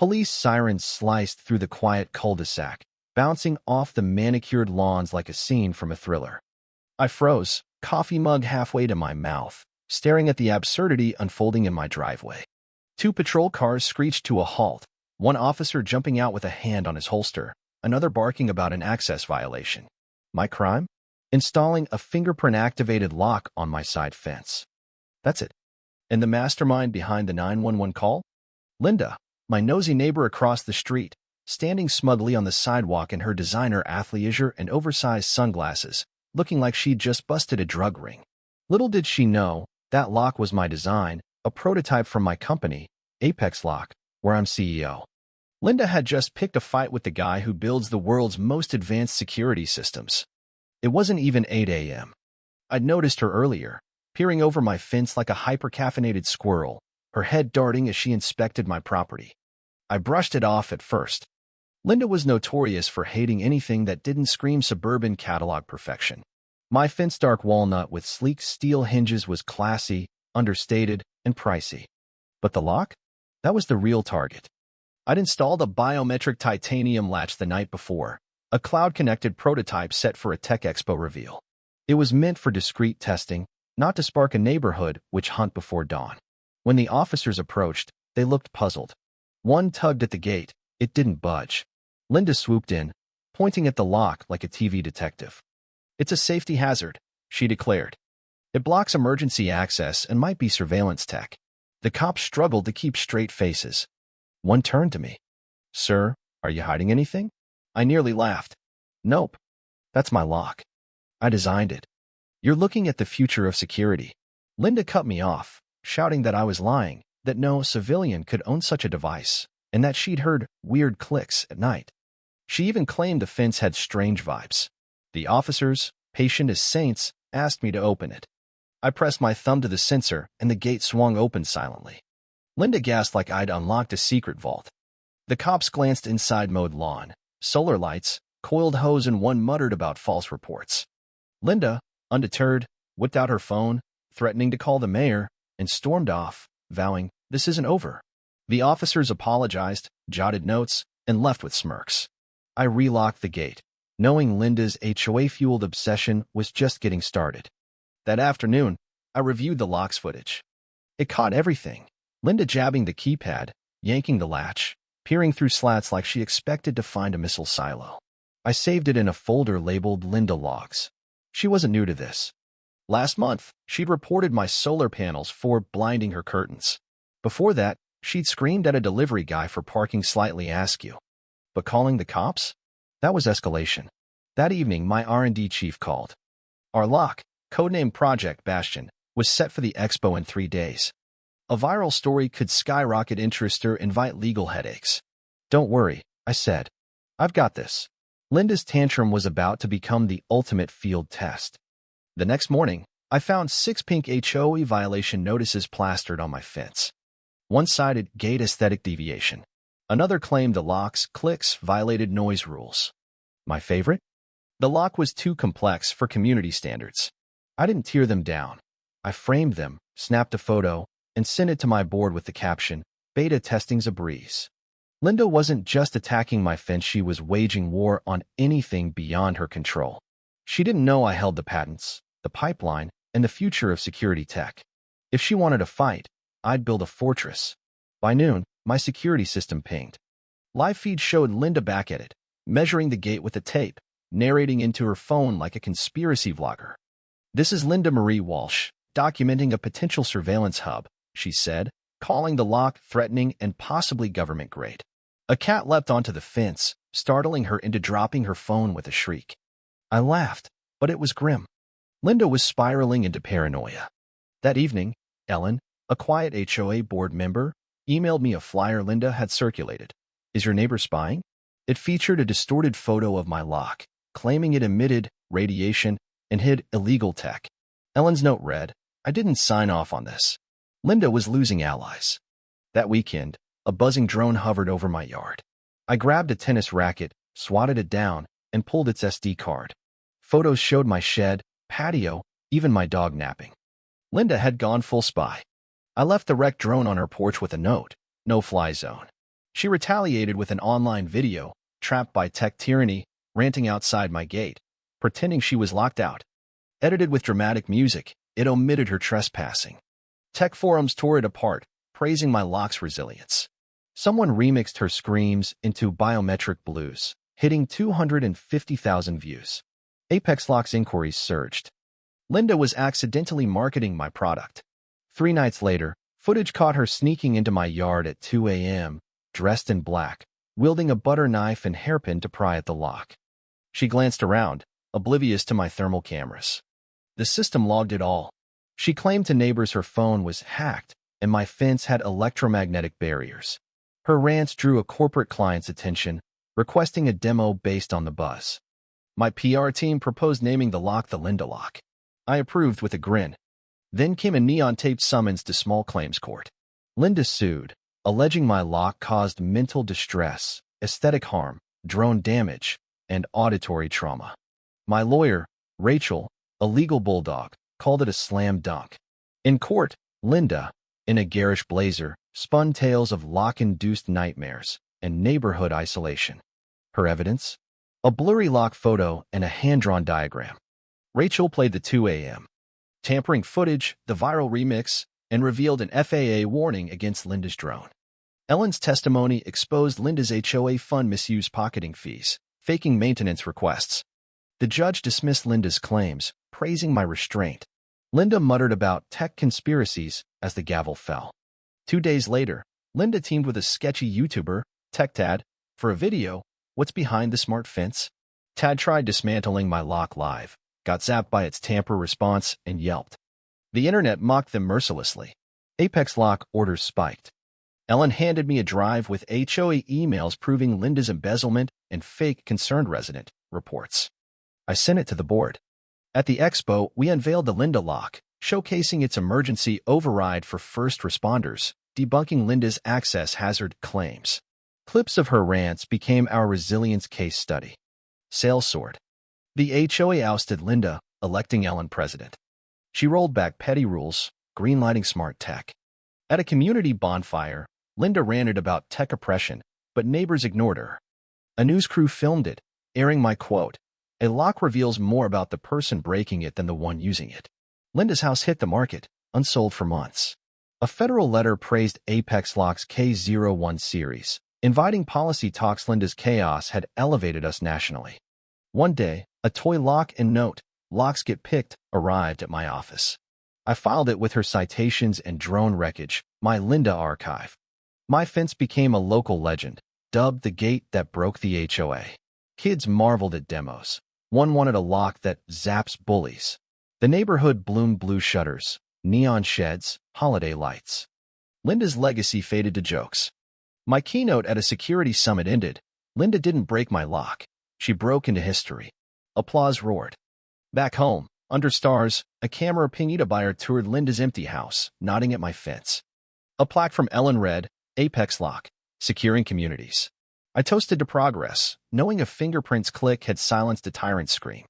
Police sirens sliced through the quiet cul-de-sac, bouncing off the manicured lawns like a scene from a thriller. I froze, coffee mug halfway to my mouth, staring at the absurdity unfolding in my driveway. Two patrol cars screeched to a halt, one officer jumping out with a hand on his holster, another barking about an access violation. My crime? Installing a fingerprint-activated lock on my side fence. That's it. And the mastermind behind the 911 call? Linda, my nosy neighbor across the street, standing smugly on the sidewalk in her designer athleisure and oversized sunglasses, looking like she'd just busted a drug ring. Little did she know, that lock was my design, a prototype from my company, Apex Lock, where I'm CEO. Linda had just picked a fight with the guy who builds the world's most advanced security systems. It wasn't even 8 a.m. I'd noticed her earlier, peering over my fence like a hyper-caffeinated squirrel, her head darting as she inspected my property. I brushed it off at first. Linda was notorious for hating anything that didn't scream suburban catalog perfection. My fence dark walnut with sleek steel hinges was classy, understated, and pricey. But the lock? That was the real target. I'd installed a biometric titanium latch the night before, a cloud-connected prototype set for a Tech Expo reveal. It was meant for discreet testing, not to spark a neighborhood witch hunt before dawn. When the officers approached, they looked puzzled. One tugged at the gate. It didn't budge. Linda swooped in, pointing at the lock like a TV detective. "It's a safety hazard," she declared. "It blocks emergency access and might be surveillance tech." The cops struggled to keep straight faces. One turned to me. "Sir, are you hiding anything?" I nearly laughed. "Nope. That's my lock. I designed it." "You're looking at the future of security." Linda cut me off, shouting that I was lying, that no civilian could own such a device, and that she'd heard weird clicks at night. She even claimed the fence had strange vibes. The officers, patient as saints, asked me to open it. I pressed my thumb to the sensor, and the gate swung open silently. Linda gasped like I'd unlocked a secret vault. The cops glanced inside mowed lawn, solar lights, coiled hose, and one muttered about false reports. Linda, undeterred, whipped out her phone, threatening to call the mayor, and stormed off, vowing, "This isn't over." The officers apologized, jotted notes, and left with smirks. I relocked the gate, knowing Linda's HOA-fueled obsession was just getting started. That afternoon, I reviewed the lock's footage. It caught everything. Linda jabbing the keypad, yanking the latch, peering through slats like she expected to find a missile silo. I saved it in a folder labeled Linda Logs. She wasn't new to this. Last month, she'd reported my solar panels for blinding her curtains. Before that, she'd screamed at a delivery guy for parking slightly askew. But calling the cops? That was escalation. That evening, my R&D chief called. Our lock, codenamed Project Bastion, was set for the expo in 3 days. A viral story could skyrocket interest or invite legal headaches. "Don't worry," I said. "I've got this." Linda's tantrum was about to become the ultimate field test. The next morning, I found 6 pink HOA violation notices plastered on my fence. One cited gate aesthetic deviation. Another claimed the lock's clicks violated noise rules. My favorite? The lock was too complex for community standards. I didn't tear them down. I framed them, snapped a photo, and sent it to my board with the caption, "Beta testing's a breeze." Linda wasn't just attacking my fence, she was waging war on anything beyond her control. She didn't know I held the patents, the pipeline, and the future of security tech. If she wanted a fight, I'd build a fortress. By noon, my security system pinged. Live feed showed Linda back at it, measuring the gate with a tape, narrating into her phone like a conspiracy vlogger. "This is Linda Marie Walsh, documenting a potential surveillance hub," she said, calling the lock threatening and possibly government-grade. A cat leapt onto the fence, startling her into dropping her phone with a shriek. I laughed, but it was grim. Linda was spiraling into paranoia. That evening, Ellen, a quiet HOA board member, emailed me a flyer Linda had circulated. "Is your neighbor spying?" It featured a distorted photo of my lock, claiming it emitted radiation and hid illegal tech. Ellen's note read, "I didn't sign off on this." Linda was losing allies. That weekend, a buzzing drone hovered over my yard. I grabbed a tennis racket, swatted it down, and pulled its SD card. Photos showed my shed, patio, even my dog napping. Linda had gone full spy. I left the wrecked drone on her porch with a note, "No fly zone." She retaliated with an online video, trapped by tech tyranny, ranting outside my gate, pretending she was locked out. Edited with dramatic music, it omitted her trespassing. Tech forums tore it apart, praising my lock's resilience. Someone remixed her screams into biometric blues, hitting 250,000 views. Apex Lock's inquiries surged. Linda was accidentally marketing my product. 3 nights later, footage caught her sneaking into my yard at 2 a.m., dressed in black, wielding a butter knife and hairpin to pry at the lock. She glanced around, oblivious to my thermal cameras. The system logged it all. She claimed to neighbors her phone was hacked and my fence had electromagnetic barriers. Her rants drew a corporate client's attention, requesting a demo based on the buzz. My PR team proposed naming the lock the Linda Lock. I approved with a grin. Then came a neon-taped summons to small claims court. Linda sued, alleging my lock caused mental distress, aesthetic harm, drone damage, and auditory trauma. My lawyer, Rachel, a legal bulldog, called it a slam dunk. In court, Linda, in a garish blazer, spun tales of lock-induced nightmares and neighborhood isolation. Her evidence? A blurry lock photo and a hand-drawn diagram. Rachel played the 2 a.m. tampering footage, the viral remix, and revealed an FAA warning against Linda's drone. Ellen's testimony exposed Linda's HOA fund misuse pocketing fees, faking maintenance requests. The judge dismissed Linda's claims, praising my restraint. Linda muttered about tech conspiracies as the gavel fell. 2 days later, Linda teamed with a sketchy YouTuber, TechTad, for a video, What's Behind the Smart Fence? Tad tried dismantling my lock live, got zapped by its tamper response, and yelped. The internet mocked them mercilessly. Apex Lock orders spiked. Ellen handed me a drive with HOA emails proving Linda's embezzlement and fake concerned resident reports. I sent it to the board. At the expo, we unveiled the Linda Lock, showcasing its emergency override for first responders, debunking Linda's access hazard claims. Clips of her rants became our resilience case study. Sales soared. The HOA ousted Linda, electing Ellen president. She rolled back petty rules, greenlighting smart tech. At a community bonfire, Linda ranted about tech oppression, but neighbors ignored her. A news crew filmed it, airing my quote, "A lock reveals more about the person breaking it than the one using it." Linda's house hit the market, unsold for months. A federal letter praised Apex Lock's K01 series, inviting policy talks. Linda's chaos had elevated us nationally. One day, a toy lock and note, "Locks get picked," arrived at my office. I filed it with her citations and drone wreckage, my Linda archive. My fence became a local legend, dubbed the gate that broke the HOA. Kids marveled at demos. One wanted a lock that zaps bullies. The neighborhood bloomed blue shutters, neon sheds, holiday lights. Linda's legacy faded to jokes. My keynote at a security summit ended. Linda didn't break my lock. She broke into history. Applause roared. Back home, under stars, a camera pinita buyer toured Linda's empty house, nodding at my fence. A plaque from Ellen read, "Apex Lock, securing communities." I toasted to progress, knowing a fingerprint's click had silenced a tyrant's scream.